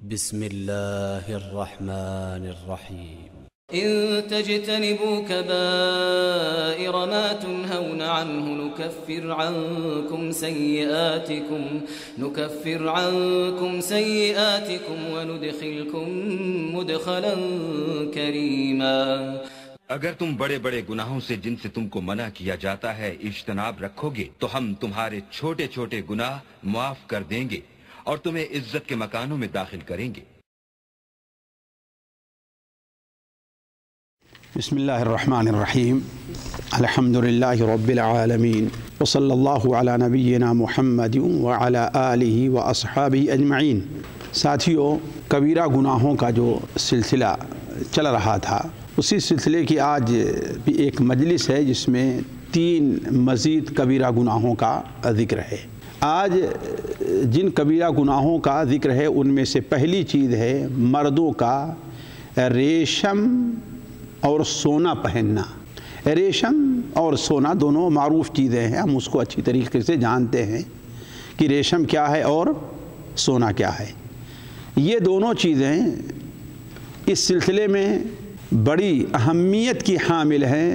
بسم الله الرحمن الرحيم إن تجتنبوا كبائر ما تنهون عنه نكفر عنكم سيئاتكم وندخلكم مدخلا كريما۔ اگر تم بڑے بڑے گناہوں سے جن سے تم کو منع کیا جاتا ہے اجتناب رکھو گے تو ہم تمہارے چھوٹے چھوٹے گناہ معاف کر دیں گے اور تمہیں عزت کے مکانوں میں داخل کریں گے۔ بسم اللہ الرحمن الرحیم، الحمد للہ رب العالمین، وصلی اللہ علی نبینا محمد وعلی آلہ واصحابہ اجمعین۔ ساتھیوں، کبیرہ گناہوں کا جو سلسلہ چل رہا تھا، اسی سلسلے کی آج بھی ایک مجلس ہے جس میں 3 مزید کبیرہ گناہوں کا ذکر ہے۔ آج جن کبیرہ گناہوں کا ذکر ہے ان میں سے پہلی چیز ہے مردوں کا ریشم اور سونا پہننا۔ ریشم اور سونا دونوں معروف چیزیں ہیں، ہم اس کو اچھی طریقے سے جانتے ہیں کہ ریشم کیا ہے اور سونا کیا ہے۔ یہ دونوں چیزیں اس سلسلے میں بڑی اہمیت کی حامل ہیں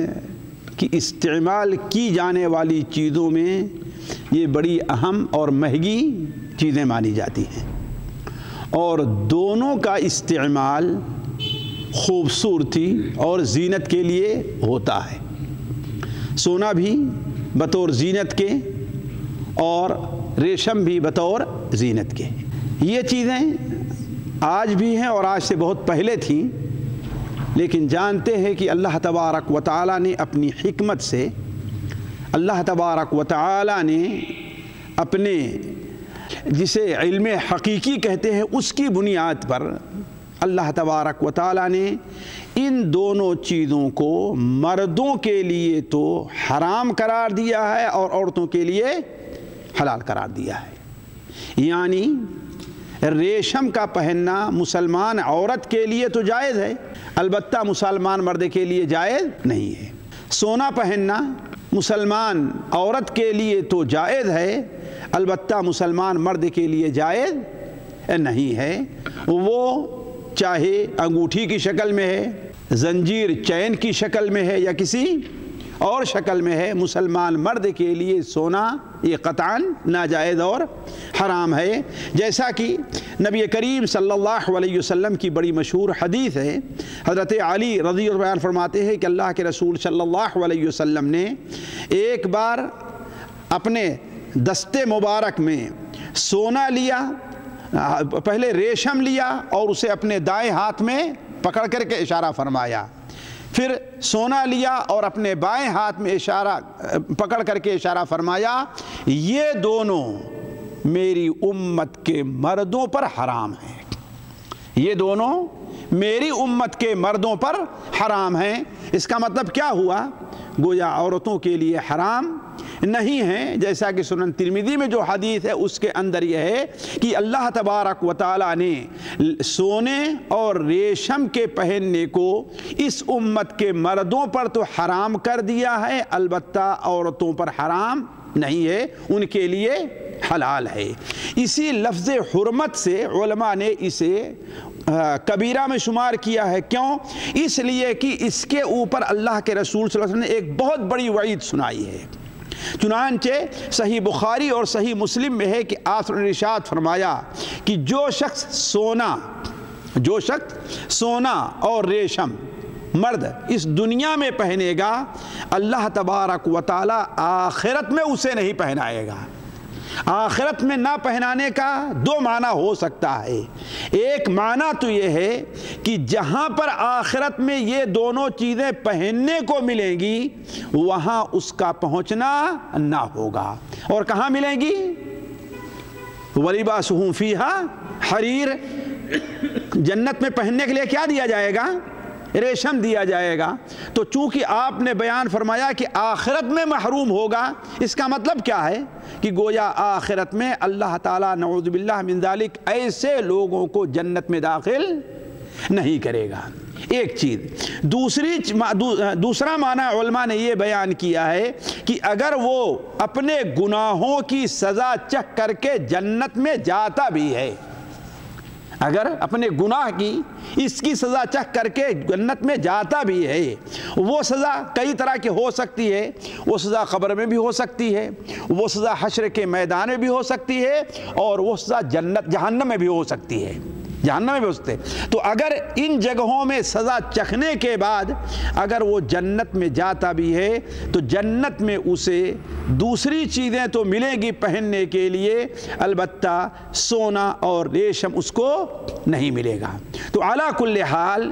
کہ استعمال کی جانے والی چیزوں میں یہ بڑی اہم اور مہنگی چیزیں مانی جاتی ہیں، اور دونوں کا استعمال خوبصورتی اور زینت کے لیے ہوتا ہے۔ سونا بھی بطور زینت کے اور ریشم بھی بطور زینت کے۔ یہ چیزیں آج بھی ہیں اور آج سے بہت پہلے تھیں، لیکن جانتے ہیں کہ اللہ تبارک و تعالی نے اپنی حکمت سے، اللہ تبارک و تعالی نے اپنے جسے علم حقیقی کہتے ہیں اس کی بنیاد پر اللہ تبارک و تعالی نے ان دونوں چیزوں کو مردوں کے لیے تو حرام قرار دیا ہے اور عورتوں کے لیے حلال قرار دیا ہے۔ یعنی ریشم کا پہننا مسلمان عورت کے لیے تو جائز ہے، البتہ مسلمان مرد کے لیے جائز نہیں ہے۔ سونا پہننا مسلمان عورت کے لیے تو جائز ہے، البتہ مسلمان مرد کے لیے جائز نہیں ہے۔ وہ چاہے انگوٹھی کی شکل میں ہے، زنجیر چین کی شکل میں ہے یا کسی اور شکل میں ہے، مسلمان مرد کے لیے سونا یہ قطعاً ناجائز اور حرام ہے۔ جیسا کہ نبی کریم صلی اللہ علیہ وسلم کی بڑی مشہور حدیث ہے، حضرت علی رضی اللہ عنہ فرماتے ہیں کہ اللہ کے رسول صلی اللہ علیہ وسلم نے ایک بار اپنے دستے مبارک میں سونا لیا، پہلے ریشم لیا اور اسے اپنے دائیں ہاتھ میں پکڑ کر کے اشارہ فرمایا، پھر سونا لیا اور اپنے بائیں ہاتھ میں پکڑ کر کے اشارہ فرمایا، یہ دونوں میری امت کے مردوں پر حرام ہیں، یہ دونوں میری امت کے مردوں پر حرام ہیں۔ اس کا مطلب کیا ہوا؟ گویا عورتوں کے لیے حرام نہیں ہیں، جیسا کہ سنن ترمذی میں جو حدیث ہے اس کے اندر یہ ہے کہ اللہ تبارک و تعالی نے سونے اور ریشم کے پہننے کو اس امت کے مردوں پر تو حرام کر دیا ہے، البتہ عورتوں پر حرام نہیں ہے، ان کے لیے حلال ہے۔ اسی لفظ حرمت سے علماء نے اسے کبیرہ میں شمار کیا ہے۔ کیوں؟ اس لیے کہ اس کے اوپر اللہ کے رسول صلی اللہ علیہ وسلم نے ایک بہت بڑی وعید سنائی ہے۔ چنانچہ صحیح بخاری اور صحیح مسلم میں ہے کہ آپ نے ارشاد فرمایا کہ جو شخص سونا اور ریشم مرد اس دنیا میں پہنے گا، اللہ تبارک و تعالی آخرت میں اسے نہیں پہنائے گا۔ آخرت میں نہ پہنانے کا 2 معنی ہو سکتا ہے۔ ایک معنی تو یہ ہے کہ جہاں پر آخرت میں یہ دونوں چیزیں پہننے کو ملیں گی وہاں اس کا پہنچنا نہ ہوگا۔ اور کہاں ملیں گی؟ وَلِبَاسُهُمْ فِيهَا حریر، جنت میں پہننے کے لیے کیا دیا جائے گا؟ ریشم دیا جائے گا۔ تو چونکہ آپ نے بیان فرمایا کہ آخرت میں محروم ہوگا، اس کا مطلب کیا ہے کہ گویا آخرت میں اللہ تعالیٰ نعوذ باللہ من ذالک ایسے لوگوں کو جنت میں داخل نہیں کرے گا۔ ایک چیز۔ دوسرا معنی علماء نے یہ بیان کیا ہے کہ اگر وہ اپنے گناہوں کی سزا چکھ کر کے جنت میں جاتا بھی ہے، اگر اپنے گناہ کی اس کی سزا چکھ کر کے جنت میں جاتا بھی ہے، وہ سزا کئی طرح کی ہو سکتی ہے، وہ سزا قبر میں بھی ہو سکتی ہے، وہ سزا حشر کے میدان میں بھی ہو سکتی ہے، اور وہ سزا جہنم میں بھی ہو سکتی ہے، جہنم میں بھی ہو سکتے ہیں۔ تو اگر ان جگہوں میں سزا چکھنے کے بعد اگر وہ جنت میں جاتا بھی ہے تو جنت میں اسے دوسری چیزیں تو ملیں گی پہننے کے لیے، البتہ سونا اور ریشم اس کو نہیں ملے گا۔ تو علی کل حال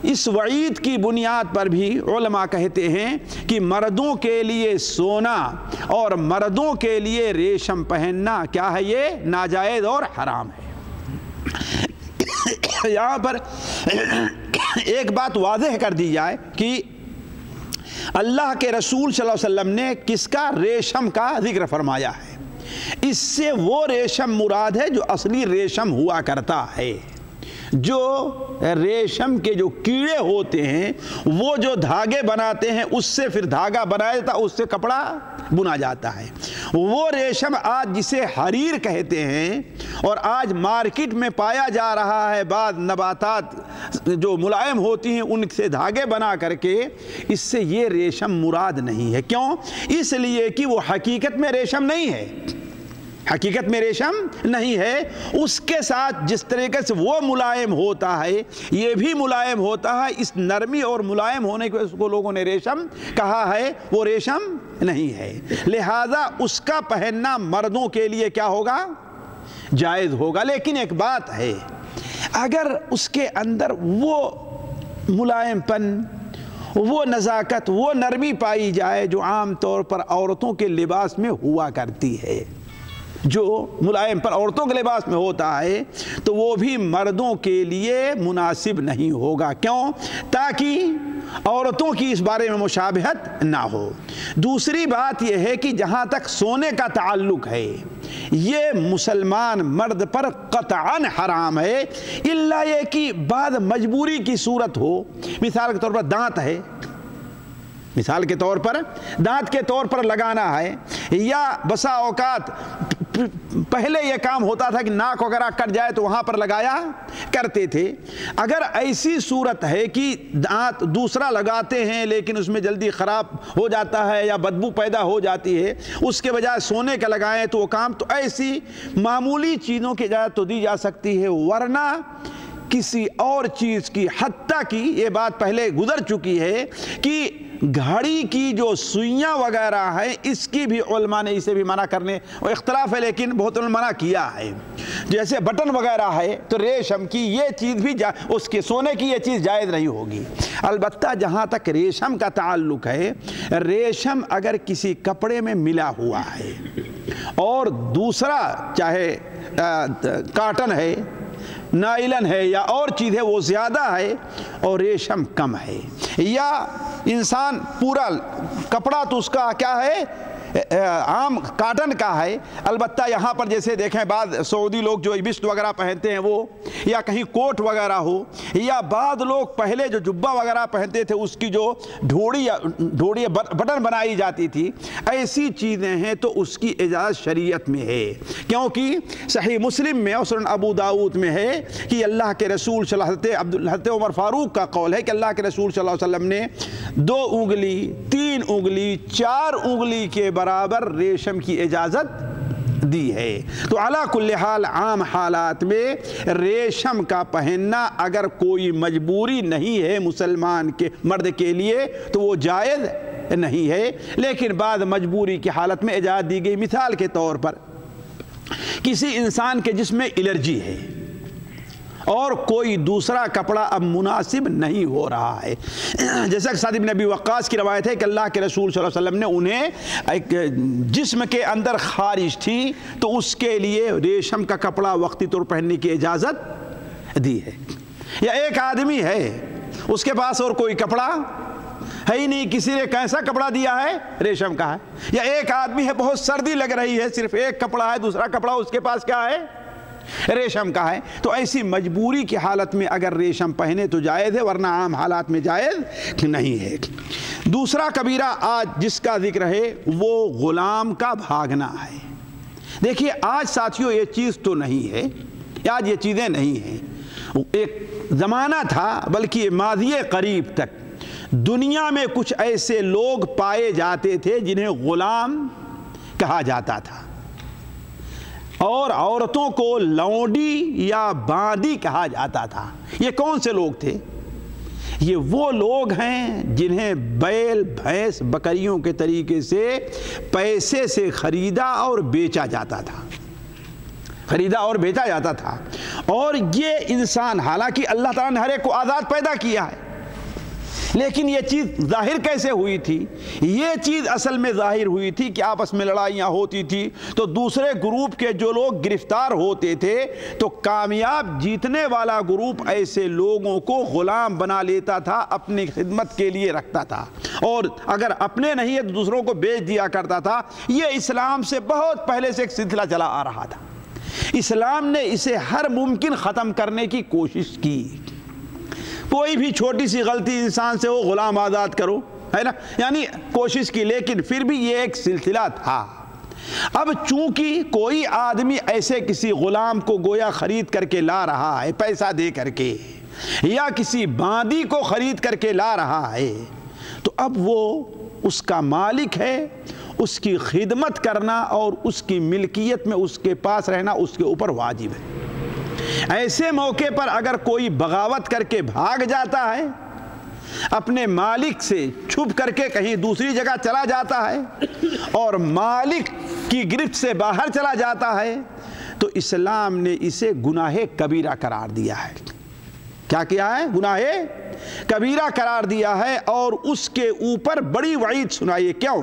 اس وعید کی بنیاد پر بھی علماء کہتے ہیں کہ مردوں کے لیے سونا اور مردوں کے لیے ریشم پہننا کیا ہے؟ یہ ناجائز اور حرام ہے۔ یہاں پر ایک بات واضح کر دی جائے کہ اللہ کے رسول صلی اللہ علیہ وسلم نے کس کا؟ ریشم کا ذکر فرمایا ہے۔ اس سے وہ ریشم مراد ہے جو اصلی ریشم ہوا کرتا ہے۔ جو ریشم کے جو کیڑے ہوتے ہیں وہ جو دھاگے بناتے ہیں اس سے پھر دھاگا بنایا جاتا ہے، اس سے کپڑا بنا جاتا ہے۔ وہ ریشم آج جسے حریر کہتے ہیں اور آج مارکیٹ میں پایا جا رہا ہے، بعض نباتات جو ملائم ہوتی ہیں ان سے دھاگے بنا کر کے، اس سے یہ ریشم مراد نہیں ہے۔ کیوں؟ اس لیے کہ وہ حقیقت میں ریشم نہیں ہے، حقیقت میں ریشم نہیں ہے۔ اس کے ساتھ جس طریقے سے وہ ملائم ہوتا ہے یہ بھی ملائم ہوتا ہے، اس نرمی اور ملائم ہونے کی وجہ سے کو لوگوں نے ریشم کہا ہے، وہ ریشم نہیں ہے۔ لہذا اس کا پہننا مردوں کے لیے کیا ہوگا؟ جائز ہوگا۔ لیکن ایک بات ہے، اگر اس کے اندر وہ ملائم پن، وہ نزاکت، وہ نرمی پائی جائے جو عام طور پر عورتوں کے لباس میں ہوا کرتی ہے، جو ملائم پر عورتوں کے لباس میں ہوتا ہے، تو وہ بھی مردوں کے لیے مناسب نہیں ہوگا۔ کیوں؟ تاکہ عورتوں کی اس بارے میں مشابہت نہ ہو۔ دوسری بات یہ ہے کہ جہاں تک سونے کا تعلق ہے، یہ مسلمان مرد پر قطعاً حرام ہے، الا یہ کہ بعد مجبوری کی صورت ہو۔ مثال کے طور پر دانت ہے، مثال کے طور پر دانت کے طور پر لگانا ہے، یا بسا اوقات پہلے یہ کام ہوتا تھا کہ ناک وغیرہ کٹ جائے تو وہاں پر لگایا کرتے تھے۔ اگر ایسی صورت ہے کہ دانت دوسرا لگاتے ہیں لیکن اس میں جلدی خراب ہو جاتا ہے یا بدبو پیدا ہو جاتی ہے، اس کے بجائے سونے کا لگائیں تو وہ کام، تو ایسی معمولی چیزوں کی اجازت تو دی جا سکتی ہے، ورنہ کسی اور چیز کی، حتیٰ کہ یہ بات پہلے گزر چکی ہے کہ گھڑی کی جو سوئیاں وغیرہ ہیں اس کی بھی علماء نے اسے بھی منع کرنے، وہ اختلاف ہے لیکن بہت علماء منع کیا ہے۔ جیسے بٹن وغیرہ ہے تو ریشم کی یہ چیز بھی اس کے سونے کی یہ چیز جائز نہیں ہوگی۔ البتہ جہاں تک ریشم کا تعلق ہے، ریشم اگر کسی کپڑے میں ملا ہوا ہے اور دوسرا چاہے کاٹن ہے، نائلن ہے یا اور چیز ہے وہ زیادہ ہے اور ریشم کم ہے، یا انسان پورا کپڑا تو اس کا کیا ہے؟ عام کاٹن کا ہے، البتہ یہاں پر جیسے دیکھیں بعض سعودی لوگ جو بشت وغیرہ پہنتے ہیں وہ، یا کہیں کوٹ وغیرہ ہو، یا بعض لوگ پہلے جو جبہ وغیرہ پہنتے تھے اس کی جو ڈھوڑی بٹن بنائی جاتی تھی، ایسی چیزیں ہیں تو اس کی اجازت شریعت میں ہے۔ کیونکہ صحیح مسلم میں اور سنن ابو داؤد میں ہے کہ اللہ کے رسول صلی اللہ علیہ وسلم، حضرت عمر فاروق کا قول ہے کہ اللہ کے رسول صلی اللہ علیہ وسلم نے 2 انگلی، 3 انگلی، 4 انگلی کے برابر ریشم کی اجازت دی ہے۔ تو علی کل حال عام حالات میں ریشم کا پہننا اگر کوئی مجبوری نہیں ہے مسلمان کے مرد کے لیے تو وہ جائز نہیں ہے، لیکن بعد مجبوری کی حالت میں اجازت دی گئی۔ مثال کے طور پر کسی انسان کے جسم میں الرجی ہے اور کوئی دوسرا کپڑا اب مناسب نہیں ہو رہا ہے، جیسا کہ سعد بن ابی وقاص کی روایت ہے کہ اللہ کے رسول صلی اللہ علیہ وسلم نے انہیں ایک جسم کے اندر خارش تھی تو اس کے لیے ریشم کا کپڑا وقتی طور پہننے کی اجازت دی ہے۔ یا ایک آدمی ہے اس کے پاس اور کوئی کپڑا ہے ہی نہیں، کسی نے کیسا کپڑا دیا ہے؟ ریشم کا ہے۔ یا ایک آدمی ہے بہت سردی لگ رہی ہے، صرف ایک کپڑا ہے، دوسرا کپڑا اس کے پاس کیا ہے؟ ریشم کا ہے۔ تو ایسی مجبوری کی حالت میں اگر ریشم پہنے تو جائز ہے، ورنہ عام حالات میں جائز نہیں ہے۔ دوسرا کبیرہ آج جس کا ذکر ہے وہ غلام کا بھاگنا ہے۔ دیکھیے آج ساتھیوں یہ چیز تو نہیں ہے، آج یہ چیزیں نہیں ہیں. ایک زمانہ تھا، بلکہ یہ ماضی قریب تک دنیا میں کچھ ایسے لوگ پائے جاتے تھے جنہیں غلام کہا جاتا تھا، اور عورتوں کو لونڈی یا باندی کہا جاتا تھا. یہ کون سے لوگ تھے؟ یہ وہ لوگ ہیں جنہیں بیل، بھینس، بکریوں کے طریقے سے پیسے سے خریدا اور بیچا جاتا تھا. خریدا اور بیچا جاتا تھا. اور یہ انسان، حالانکہ اللہ تعالیٰ نے ہر ایک کو آزاد پیدا کیا ہے، لیکن یہ چیز ظاہر کیسے ہوئی تھی؟ یہ چیز اصل میں ظاہر ہوئی تھی کہ آپس میں لڑائیاں ہوتی تھی تو دوسرے گروپ کے جو لوگ گرفتار ہوتے تھے تو کامیاب جیتنے والا گروپ ایسے لوگوں کو غلام بنا لیتا تھا، اپنی خدمت کے لیے رکھتا تھا، اور اگر اپنے نہیں ہے تو دوسروں کو بیچ دیا کرتا تھا. یہ اسلام سے بہت پہلے سے ایک سلسلہ چلا آ رہا تھا. اسلام نے اسے ہر ممکن ختم کرنے کی کوشش کی. کوئی بھی چھوٹی سی غلطی انسان سے ہو، غلام آزاد کرو، ہے نا، یعنی کوشش کی، لیکن پھر بھی یہ ایک سلسلہ تھا. اب چونکہ کوئی آدمی ایسے کسی غلام کو گویا خرید کر کے لا رہا ہے پیسہ دے کر کے، یا کسی باندی کو خرید کر کے لا رہا ہے، تو اب وہ اس کا مالک ہے. اس کی خدمت کرنا اور اس کی ملکیت میں اس کے پاس رہنا اس کے اوپر واجب ہے. ایسے موقع پر اگر کوئی بغاوت کر کے بھاگ جاتا ہے، اپنے مالک سے چھپ کر کے کہیں دوسری جگہ چلا جاتا ہے اور مالک کی گرفت سے باہر چلا جاتا ہے، تو اسلام نے اسے گناہ کبیرہ قرار دیا ہے. کیا کیا ہے؟ گناہ کبیرہ قرار دیا ہے، اور اس کے اوپر بڑی وعید سنائی ہے. کیوں؟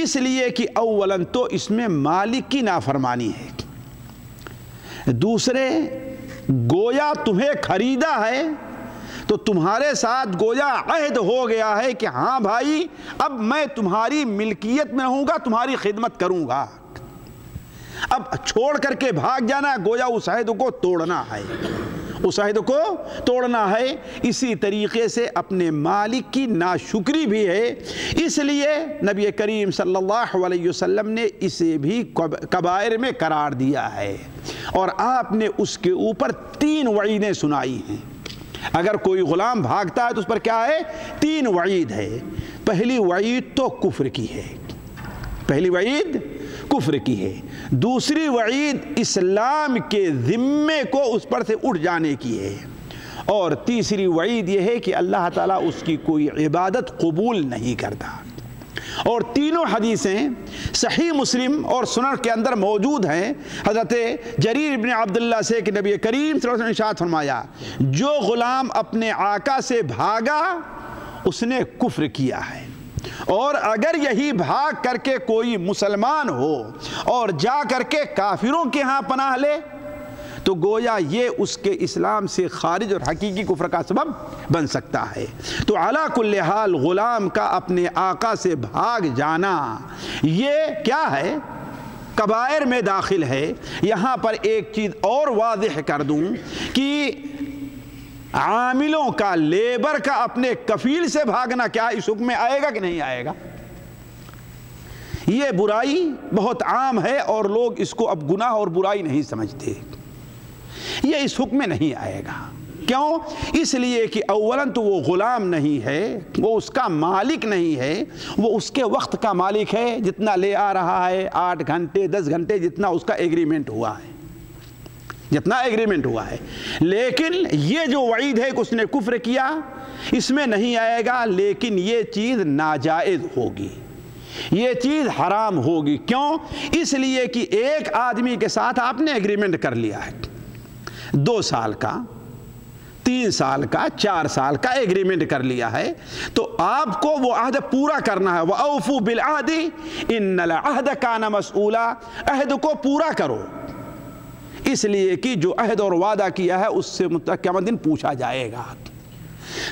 اس لیے کہ اولاً تو اس میں مالک کی نافرمانی ہے. دوسرے، گویا تمہیں خریدا ہے تو تمہارے ساتھ گویا عہد ہو گیا ہے کہ ہاں بھائی اب میں تمہاری ملکیت میں ہوں گا، تمہاری خدمت کروں گا. اب چھوڑ کر کے بھاگ جانا گویا اس عہد کو توڑنا ہے، اس عہد کو توڑنا ہے. اسی طریقے سے اپنے مالک کی ناشکری بھی ہے. اس لیے نبی کریم صلی اللہ علیہ وسلم نے اسے بھی کبائر میں قرار دیا ہے، اور آپ نے اس کے اوپر 3 وعیدیں سنائی ہیں. اگر کوئی غلام بھاگتا ہے تو اس پر کیا ہے؟ 3 وعید ہے. پہلی وعید تو کفر کی ہے، پہلی وعید کفر کی ہے. دوسری وعید اسلام کے ذمے کو اس پر سے اٹھ جانے کی ہے. اور تیسری وعید یہ ہے کہ اللہ تعالیٰ اس کی کوئی عبادت قبول نہیں کرتا. اور تینوں حدیثیں صحیح مسلم اور سنن کے اندر موجود ہیں. حضرت جریر بن عبداللہ سے کہ نبی کریم صلی اللہ علیہ وسلم نے ارشاد فرمایا، جو غلام اپنے آقا سے بھاگا اس نے کفر کیا ہے، اور اگر یہی بھاگ کر کے کوئی مسلمان ہو اور جا کر کے کافروں کے ہاں پناہ لے تو گویا یہ اس کے اسلام سے خارج اور حقیقی کفر کا سبب بن سکتا ہے. تو علی کل حال غلام کا اپنے آقا سے بھاگ جانا یہ کیا ہے؟ کبائر میں داخل ہے. یہاں پر ایک چیز اور واضح کر دوں کہ عاملوں کا، لیبر کا اپنے کفیل سے بھاگنا کیا اس حکم میں آئے گا کہ نہیں آئے گا؟ یہ برائی بہت عام ہے اور لوگ اس کو اب گناہ اور برائی نہیں سمجھتے. یہ اس حکم میں نہیں آئے گا. کیوں؟ اس لیے کہ اولاً تو وہ غلام نہیں ہے، وہ اس کا مالک نہیں ہے، وہ اس کے وقت کا مالک ہے. جتنا لے آ رہا ہے 8 گھنٹے 10 گھنٹے جتنا اس کا ایگریمنٹ ہوا ہے، جتنا ایگریمنٹ ہوا ہے. لیکن یہ جو وعید ہے کہ اس نے کفر کیا اس میں نہیں آئے گا. لیکن یہ چیز ناجائز ہوگی، یہ چیز حرام ہوگی. کیوں؟ اس لیے کہ ایک آدمی کے ساتھ آپ نے ایگریمنٹ کر لیا ہے، 2 سال کا، 3 سال کا، 4 سال کا ایگریمنٹ کر لیا ہے، تو آپ کو وہ عہد پورا کرنا ہے. وَأَوْفُوا بِالْعَهْدِ إِنَّ الْعَهْدَ كَانَ مَسْئُولًا. عہد کو پورا کرو، اس لیے کہ جو عہد اور وعدہ کیا ہے اس سے قیامت دن پوچھا جائے گا.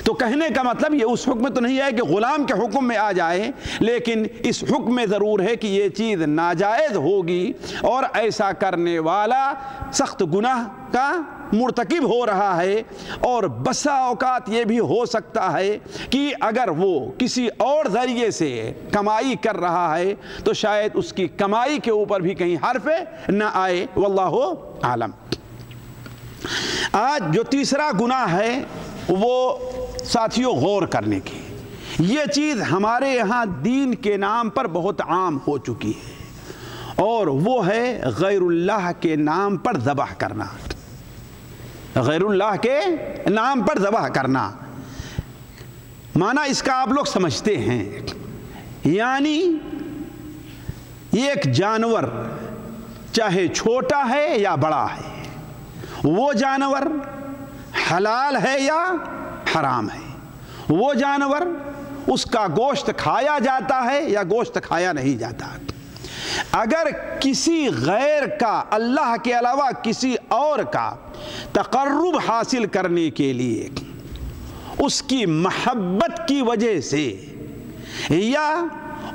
تو کہنے کا مطلب یہ اس حکم میں تو نہیں ہے کہ غلام کے حکم میں آ جائے، لیکن اس حکم میں ضرور ہے کہ یہ چیز ناجائز ہوگی اور ایسا کرنے والا سخت گناہ کا مرتکب ہو رہا ہے. اور بسا اوقات یہ بھی ہو سکتا ہے کہ اگر وہ کسی اور ذریعے سے کمائی کر رہا ہے تو شاید اس کی کمائی کے اوپر بھی کہیں حرف نہ آئے. واللہ عالم. آج جو تیسرا گناہ ہے وہ ساتھیوں غور کرنے کی، یہ چیز ہمارے یہاں دین کے نام پر بہت عام ہو چکی ہے، اور وہ ہے غیر اللہ کے نام پر ذبح کرنا۔ غیر اللہ کے نام پر ذبح کرنا معنی اس کا آپ لوگ سمجھتے ہیں، یعنی ایک جانور چاہے چھوٹا ہے یا بڑا ہے، وہ جانور حلال ہے یا حرام ہے، وہ جانور اس کا گوشت کھایا جاتا ہے یا گوشت کھایا نہیں جاتا۔ اگر کسی غیر کا، اللہ کے علاوہ کسی اور کا تقرب حاصل کرنے کے لیے اس کی محبت کی وجہ سے یا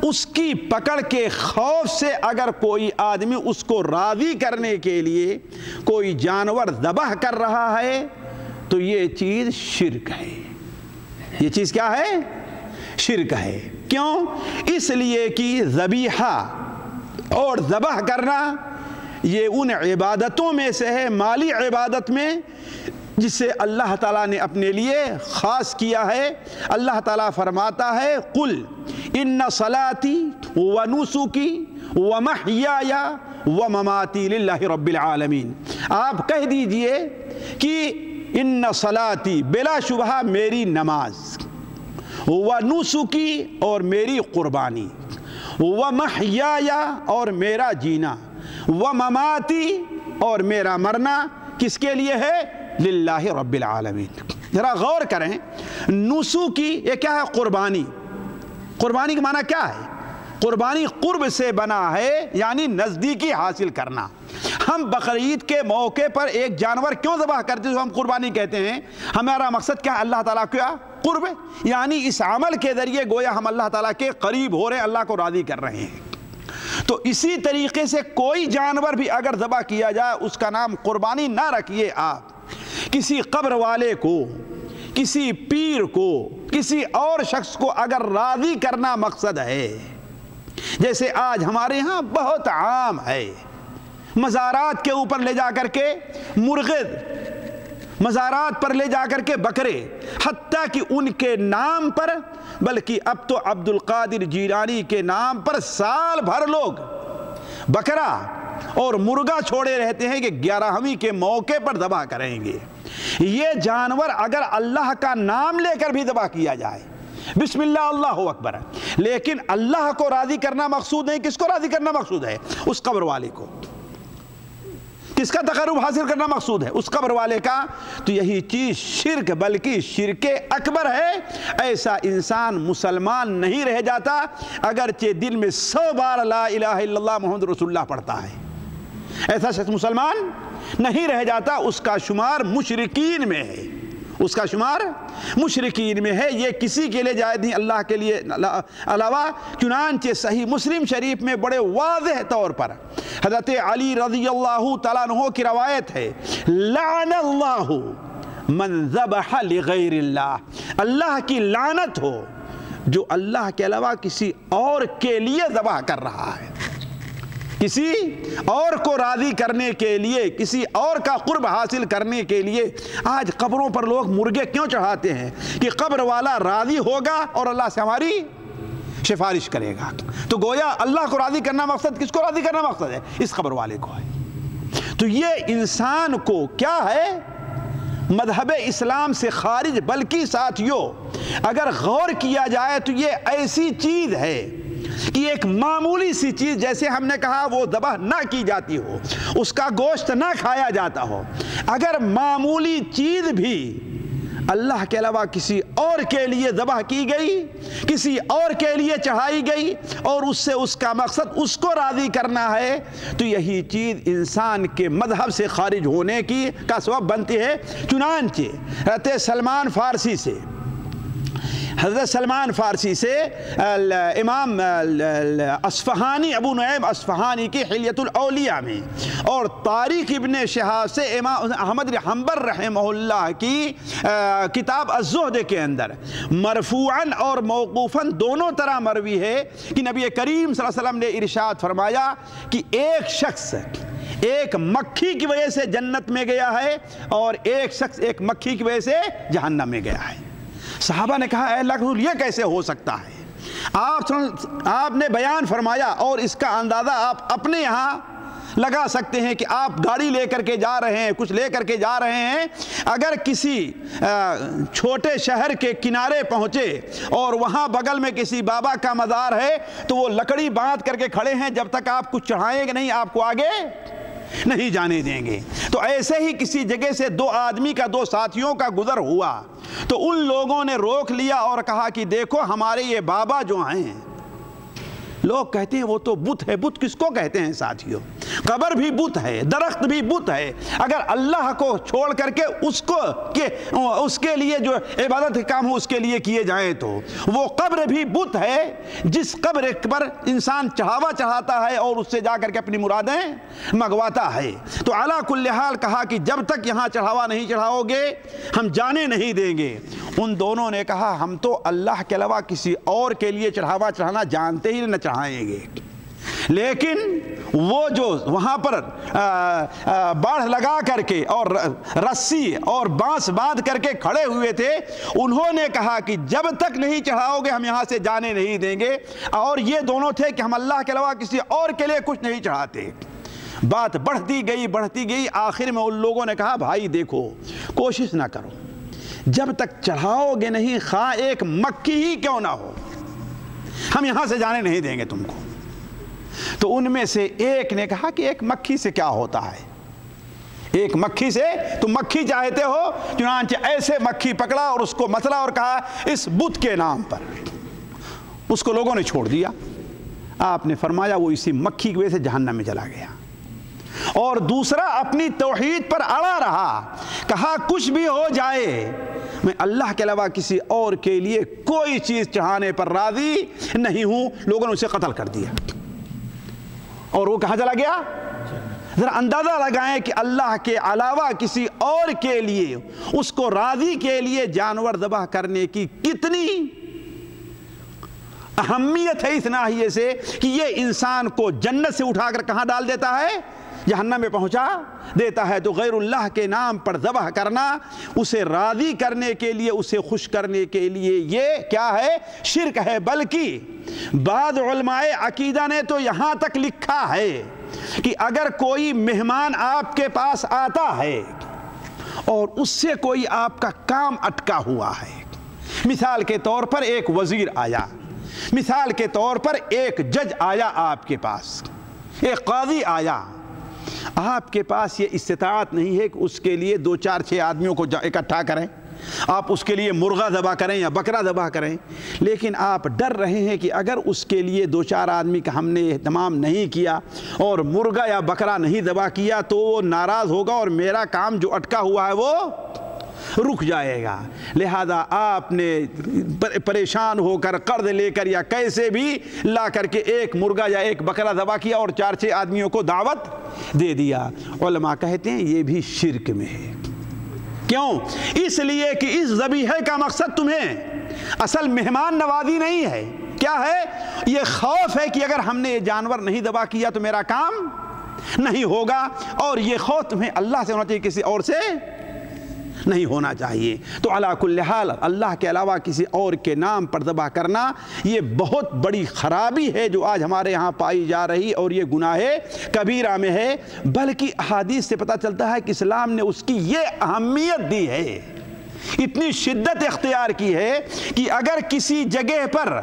اس کی پکڑ کے خوف سے اگر کوئی آدمی اس کو راضی کرنے کے لیے کوئی جانور ذبح کر رہا ہے تو یہ چیز شرک ہے۔ یہ چیز کیا ہے؟ شرک ہے۔ کیوں؟ اس لیے کہ ذبیحہ اور ذبح کرنا یہ ان عبادتوں میں سے ہے، مالی عبادت میں، جسے اللہ تعالیٰ نے اپنے لیے خاص کیا ہے۔ اللہ تعالیٰ فرماتا ہے قُلْ إِنَّ صَلَاتِي وَنُسُكِي وَمَحْيَايَ وَمَمَاتِي لِلَّهِ رَبِّ الْعَالَمِينَ، آپ کہہ دیجئے کہ اِنَّ صَلَاتِي بلا شبہ میری نماز، وَنُسُكِي اور میری قربانی، وَمَحْيَايَ اور میرا جینا، وَمَمَاتِي اور میرا مرنا کس کے لیے ہے؟ للہ رب العالمین۔ ذرا غور کریں، نسوکی یہ کیا ہے؟ قربانی۔ قربانی کا معنی کیا ہے؟ قربانی قرب سے بنا ہے، یعنی نزدیکی حاصل کرنا۔ ہم بقرعید کے موقع پر ایک جانور کیوں ذبح کرتے ہیں؟ ہم قربانی کہتے ہیں۔ ہمارا مقصد کیا ہے؟ اللہ تعالیٰ کیا؟ قرب، یعنی اس عمل کے ذریعے گویا ہم اللہ تعالیٰ کے قریب ہو رہے ہیں، اللہ کو راضی کر رہے ہیں۔ تو اسی طریقے سے کوئی جانور بھی اگر ذبح کیا جائے اس کا نام قربانی نہ رکھیے آپ۔ کسی قبر والے کو، کسی پیر کو، کسی اور شخص کو اگر راضی کرنا مقصد ہے، جیسے آج ہمارے ہاں بہت عام ہے، مزارات کے اوپر لے جا کر کے مرغے، مزارات پر لے جا کر کے بکرے، حتیٰ کہ ان کے نام پر، بلکہ اب تو عبد القادر جیلانی کے نام پر سال بھر لوگ بکرا اور مرغا چھوڑے رہتے ہیں کہ 11ویں کے موقع پر ذبح کریں گے۔ یہ جانور اگر اللہ کا نام لے کر بھی ذبح کیا جائے، بسم اللہ اللہ اکبر، لیکن اللہ کو راضی کرنا مقصود نہیں، کس کو راضی کرنا مقصود ہے؟ اس قبر والے کو۔ کس کا تقرب حاصل کرنا مقصود ہے؟ اس قبر والے کا۔ تو یہی چیز شرک، بلکہ شرک اکبر ہے۔ ایسا انسان مسلمان نہیں رہ جاتا اگرچہ دل میں 100 بار لا الہ الا اللہ محمد رسول اللہ پڑھتا ہے، ایسا شخص مسلمان نہیں رہ جاتا، اس کا شمار مشرکین میں ہے، اس کا شمار مشرکین میں ہے۔ یہ کسی کے لیے جائز نہیں، اللہ کے لیے علاوہ۔ چنانچہ صحیح مسلم شریف میں بڑے واضح طور پر حضرت علی رضی اللہ تعالیٰ عنہ کی روایت ہے، لعن اللہ من ذبح لغیر اللہ، اللہ کی لعنت ہو جو اللہ کے علاوہ کسی اور کے لیے ذبح کر رہا ہے، کسی اور کو راضی کرنے کے لیے، کسی اور کا قرب حاصل کرنے کے لیے۔ آج قبروں پر لوگ مرغے کیوں چڑھاتے ہیں؟ کہ قبر والا راضی ہوگا اور اللہ سے ہماری سفارش کرے گا۔ تو گویا اللہ کو راضی کرنا مقصد، کس کو راضی کرنا مقصد ہے؟ اس قبر والے کو ہے۔ تو یہ انسان کو کیا ہے؟ مذہب اسلام سے خارج۔ بلکہ ساتھیوں اگر غور کیا جائے تو یہ ایسی چیز ہے کہ ایک معمولی سی چیز، جیسے ہم نے کہا وہ ذبح نہ کی جاتی ہو، اس کا گوشت نہ کھایا جاتا ہو، اگر معمولی چیز بھی اللہ کے علاوہ کسی اور کے لیے ذبح کی گئی، کسی اور کے لیے چڑھائی گئی، اور اس سے اس کا مقصد اس کو راضی کرنا ہے، تو یہی چیز انسان کے مذہب سے خارج ہونے کا سبب بنتی ہے۔ چنانچہ حضرت سلمان فارسی سے امام اصفہانی، ابو نعیم اصفہانی کی حلیۃ الاولیاء میں، اور تاریخ ابن شہاب سے امام احمد حنبل رحمہ اللہ کی کتاب الزہد کے اندر مرفوعاً اور موقوفاً دونوں طرح مروی ہے کہ نبی کریم صلی اللہ علیہ وسلم نے ارشاد فرمایا کہ ایک شخص ایک مکھی کی وجہ سے جنت میں گیا ہے اور ایک شخص ایک مکھی کی وجہ سے جہنم میں گیا ہے۔ صحابہ نے کہا اے اللہ کے رسول یہ کیسے ہو سکتا ہے؟ آپ نے بیان فرمایا اور اس کا اندازہ آپ اپنے یہاں لگا سکتے ہیں کہ آپ گاڑی لے کر کے جا رہے ہیں، کچھ لے کر کے جا رہے ہیں، اگر کسی چھوٹے شہر کے کنارے پہنچے اور وہاں بغل میں کسی بابا کا مزار ہے تو وہ لکڑی باندھ کر کے کھڑے ہیں، جب تک آپ کچھ چڑھائیں گے نہیں آپ کو آگے نہیں جانے دیں گے۔ تو ایسے ہی کسی جگہ سے دو آدمی کا، دو ساتھیوں کا گزر ہوا تو ان لوگوں نے روک لیا اور کہا کہ دیکھو ہمارے یہ بابا جو ہیں، لوگ کہتے ہیں وہ تو بت ہے۔ بت کس کو کہتے ہیں ساتھیوں؟ قبر بھی بت ہے، درخت بھی بت ہے۔ اگر اللہ کو چھوڑ کر کے اس کے لیے جو عبادت کے کام ہو اس کے لیے کیے جائیں تو وہ قبر بھی بت ہے، جس قبر پر انسان چڑھاوا چڑھاتا ہے اور اس سے جا کر کے اپنی مرادیں منگواتا ہے۔ تو علی کل حال کہا کہ جب تک یہاں چڑھاوا نہیں چڑھاؤ گے ہم جانے نہیں دیں گے۔ ان دونوں نے کہا ہم تو اللہ کے علاوہ کسی اور کے لیے چڑھاوا چڑھانا جانتے ہی نہ چڑھائیں گے، لیکن وہ جو وہاں پر باڑھ لگا کر کے اور رسی اور بانس باندھ کر کے کھڑے ہوئے تھے، انہوں نے کہا کہ جب تک نہیں چڑھاؤ گے ہم یہاں سے جانے نہیں دیں گے۔ اور یہ دونوں تھے کہ ہم اللہ کے علاوہ کسی اور کے لیے کچھ نہیں چڑھاتے۔ بات بڑھتی گئی، آخر میں ان لوگوں نے کہا بھائی دیکھو کوشش نہ کرو، جب تک چڑھاؤ گے نہیں خواہ ایک مکھی ہی کیوں نہ ہو ہم یہاں سے جانے نہیں دیں گے تم کو۔ تو ان میں سے ایک نے کہا کہ ایک مکھی سے کیا ہوتا ہے، ایک مکھی سے تم مکھی چاہتے ہو؟ چنانچہ ایسے مکھی پکڑا اور اس کو مسلا اور کہا اس بت کے نام پر۔ اس کو لوگوں نے چھوڑ دیا۔ آپ نے فرمایا وہ اسی مکھی کی وجہ سے جہنم میں چلا گیا۔ اور دوسرا اپنی توحید پر اڑا رہا، کہا کچھ بھی ہو جائے میں اللہ کے علاوہ کسی اور کے لیے کوئی چیز چڑھانے پر راضی نہیں ہوں۔ لوگوں نے اسے قتل کر دیا اور وہ کہاں چلا گیا؟ ذرا اندازہ لگائیں کہ اللہ کے علاوہ کسی اور کے لیے، اس کو راضی کے لیے جانور ذبح کرنے کی کتنی اہمیت ہے اس ناحیے سے کہ یہ انسان کو جنت سے اٹھا کر کہاں ڈال دیتا ہے؟ جہنم میں پہنچا دیتا ہے۔ تو غیر اللہ کے نام پر ذبح کرنا، اسے راضی کرنے کے لیے، اسے خوش کرنے کے لیے، یہ کیا ہے؟ شرک ہے۔ بلکہ بعض علماء عقیدہ نے تو یہاں تک لکھا ہے کہ اگر کوئی مہمان آپ کے پاس آتا ہے اور اس سے کوئی آپ کا کام اٹکا ہوا ہے، مثال کے طور پر ایک وزیر آیا، مثال کے طور پر ایک جج آیا آپ کے پاس، ایک قاضی آیا، آپ کے پاس یہ استطاعت نہیں ہے کہ اس کے لیے 2 4 6 آدمیوں کو اکٹھا کریں، آپ اس کے لیے مرغہ ذبح کریں یا بکرا ذبح کریں، لیکن آپ ڈر رہے ہیں کہ اگر اس کے لیے 2 4 آدمی کا ہم نے اہتمام نہیں کیا اور مرغہ یا بکرا نہیں ذبح کیا تو وہ ناراض ہوگا اور میرا کام جو اٹکا ہوا ہے وہ رک جائے گا۔ لہذا آپ نے پریشان ہو کر قرض لے کر یا کیسے بھی لا کر کے ایک مرغہ یا ایک بکرا ذبح کیا اور 4 6 آدمیوں کو دعوت دے دیا۔ علماء کہتے ہیں یہ بھی شرک میں ہے۔ کیوں؟ اس لیے کہ اس ذبیحے کا مقصد تمہیں اصل مہمان نوازی نہیں ہے۔ کیا ہے؟ یہ خوف ہے کہ اگر ہم نے یہ جانور نہیں ذبح کیا تو میرا کام نہیں ہوگا، اور یہ خوف تمہیں اللہ سے ہونا چاہیے، کسی اور سے نہیں ہونا چاہیے۔ تو علی کل حال اللہ کے علاوہ کسی اور کے نام پر ذبح کرنا یہ بہت بڑی خرابی ہے جو آج ہمارے ہاں پائی جا رہی، اور یہ گناہ کبیرہ میں ہے۔ بلکہ احادیث سے پتہ چلتا ہے کہ اسلام نے اس کی یہ اہمیت دی ہے، اتنی شدت اختیار کی ہے کہ اگر کسی جگہ پر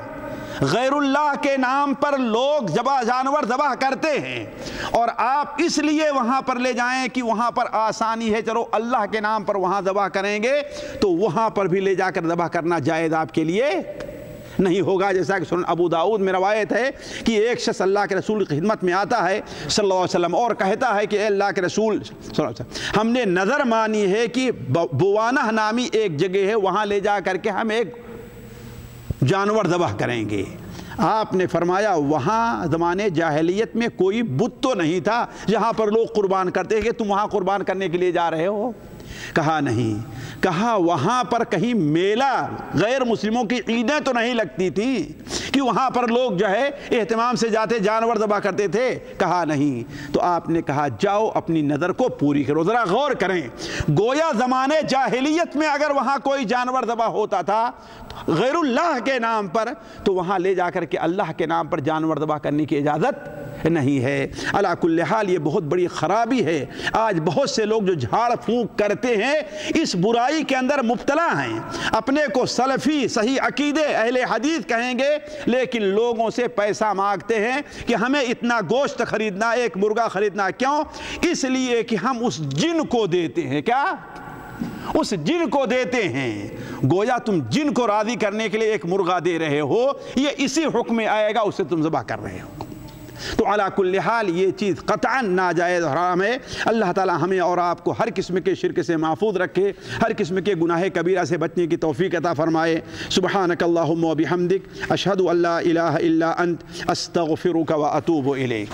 غیر اللہ کے نام پر لوگ جانور ذبح کرتے ہیں اور آپ اس لیے وہاں پر لے جائیں کہ وہاں پر آسانی ہے، چلو اللہ کے نام پر وہاں ذبح کریں گے، تو وہاں پر بھی لے جا کر ذبح کرنا جائز آپ کے لیے نہیں ہوگا۔ جیسا کہ سنن ابو داؤد میں روایت ہے کہ ایک شخص اللہ کے رسول کی خدمت میں آتا ہے صلی اللہ علیہ وسلم اور کہتا ہے کہ اے اللہ کے رسول صلی اللہ علیہ وسلم، ہم نے نظر مانی ہے کہ بوانہ نامی ایک جگہ ہے، وہاں لے جا کر کے ہم ایک جانور ذبح کریں گے۔ آپ نے فرمایا وہاں زمانے جاہلیت میں کوئی بت تو نہیں تھا جہاں پر لوگ قربان کرتے کہ تم وہاں قربان کرنے کے لیے جا رہے ہو؟ کہا نہیں۔ کہا وہاں پر کہیں میلہ غیر مسلموں کی عیدیں تو نہیں لگتی تھیں کہ وہاں پر لوگ جو ہے اہتمام سے جاتے جانور ذبح کرتے تھے؟ کہا نہیں۔ تو آپ نے کہا جاؤ اپنی نظر کو پوری کرو۔ ذرا غور کریں، گویا زمانے جاہلیت میں اگر وہاں کوئی جانور ذبح ہوتا تھا غیر اللہ کے نام پر تو وہاں لے جا کر کے اللہ کے نام پر جانور ذبح کرنے کی اجازت نہیں ہے۔ علی کل حال یہ بہت بڑی خرابی ہے۔ آج بہت سے لوگ جو جھاڑ پھونک کرتے ہیں اس برائی کے اندر مبتلا ہیں، اپنے کو سلفی صحیح عقیدے اہل حدیث کہیں گے، لیکن لوگوں سے پیسہ مانگتے ہیں کہ ہمیں اتنا گوشت خریدنا، ایک مرغا خریدنا۔ کیوں؟ اس لیے کہ ہم اس جن کو دیتے ہیں۔ کیا؟ اس جن کو دیتے ہیں۔ گویا تم جن کو راضی کرنے کے لیے ایک مرغا دے رہے ہو، یہ اسی حکم میں آئے گا، اسے تم ذبح کر رہے ہو۔ تو علی کل حال یہ چیز قطعاً ناجائز حرام ہے۔ اللہ تعالی ہمیں اور آپ کو ہر قسم کے شرک سے محفوظ رکھے، ہر قسم کے گناہ کبیرہ سے بچنے کی توفیق عطا فرمائے۔ سبحانک اللہم و بحمدک، اشہد ان لا الہ الا انت، استغفرک و اتوب الیک۔